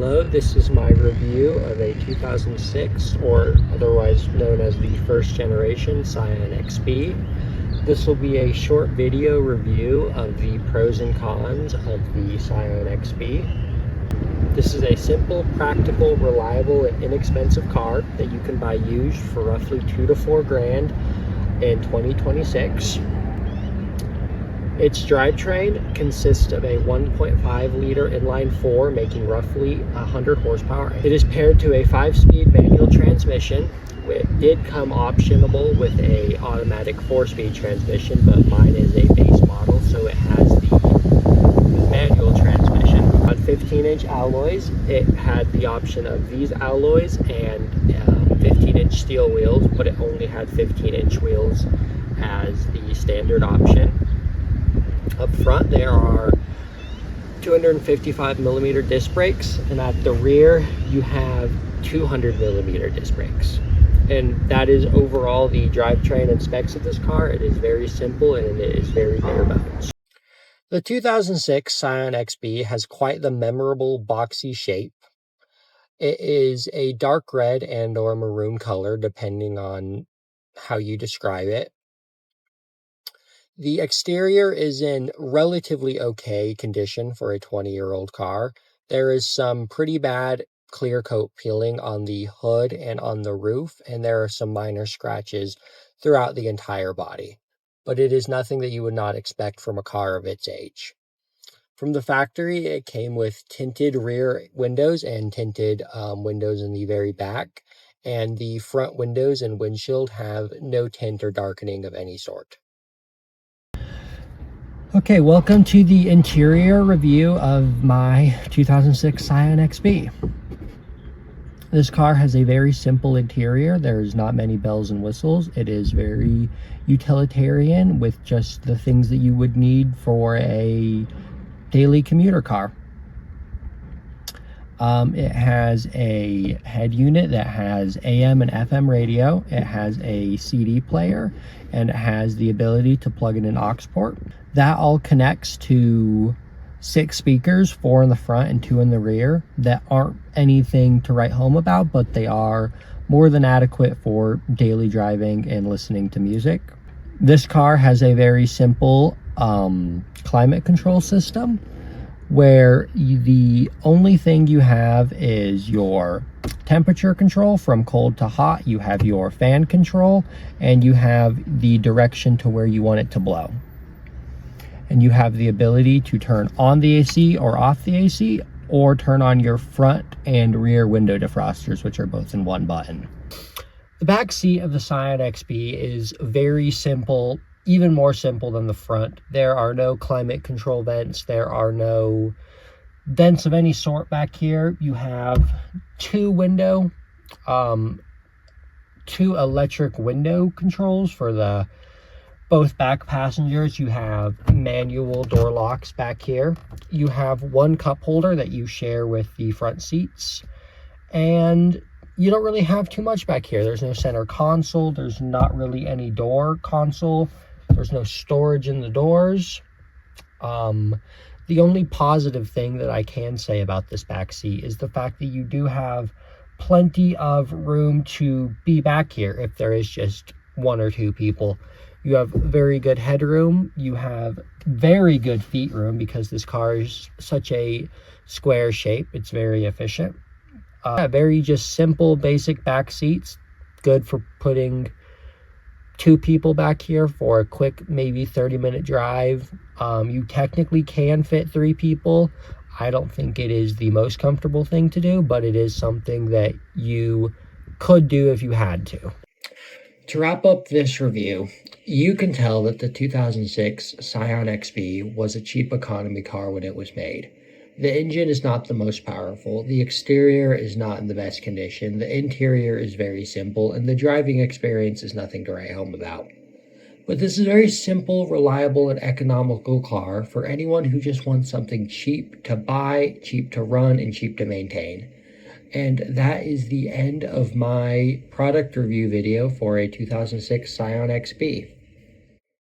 Hello, this is my review of a 2006, or otherwise known as the first generation, Scion XB. This will be a short video review of the pros and cons of the Scion XB. This is a simple, practical, reliable, and inexpensive car that you can buy used for roughly $2 to $4 grand in 2026. Its drivetrain consists of a 1.5 liter inline 4 making roughly 100 horsepower. It is paired to a 5-speed manual transmission. It did come optionable with a automatic 4-speed transmission, but mine is a base model, so it has the manual transmission. On 15-inch alloys, it had the option of these alloys and 15-inch steel wheels, but it only had 15-inch wheels as the standard option. Up front there are 255 millimeter disc brakes, and at the rear you have 200 millimeter disc brakes. And that is overall the drivetrain and specs of this car. It is very simple and it is very bare bones. The 2006 Scion XB has quite the memorable boxy shape. It is a dark red and or maroon color depending on how you describe it. The exterior is in relatively okay condition for a 20-year-old car. There is some pretty bad clear coat peeling on the hood and on the roof, and there are some minor scratches throughout the entire body. But it is nothing that you would not expect from a car of its age. From the factory, it came with tinted rear windows and tinted windows in the very back, and the front windows and windshield have no tint or darkening of any sort. Okay, welcome to the interior review of my 2006 Scion XB. This car has a very simple interior. There's not many bells and whistles. It is very utilitarian with just the things that you would need for a daily commuter car. It has a head unit that has AM and FM radio. It has a CD player, and it has the ability to plug in an aux port. That all connects to 6 speakers, 4 in the front and 2 in the rear, that aren't anything to write home about, but they are more than adequate for daily driving and listening to music. This car has a very simple climate control system, where the only thing you have is your temperature control from cold to hot. You have your fan control, and you have the direction to where you want it to blow. And you have the ability to turn on the AC or off the AC, or turn on your front and rear window defrosters, which are both in one button. The back seat of the Scion XB is very simple, even more simple than the front. There are no climate control vents. There are no vents of any sort back here. You have two electric window controls for the both back passengers. You have manual door locks back here. You have one cup holder that you share with the front seats, and you don't really have too much back here. There's no center console. There's not really any door console. There's no storage in the doors. The only positive thing that I can say about this back seat is the fact that you do have plenty of room to be back here if there is just 1 or 2 people. You have very good headroom. You have very good feet room because this car is such a square shape. It's very efficient. Very just simple, basic back seats. Good for putting 2 people back here for a quick, maybe 30-minute drive. You technically can fit 3 people. I don't think it is the most comfortable thing to do, but it is something that you could do if you had to. To wrap up this review, you can tell that the 2006 Scion XB was a cheap economy car when it was made. The engine is not the most powerful, the exterior is not in the best condition, the interior is very simple, and the driving experience is nothing to write home about. But this is a very simple, reliable, and economical car for anyone who just wants something cheap to buy, cheap to run, and cheap to maintain. And that is the end of my product review video for a 2006 Scion XB.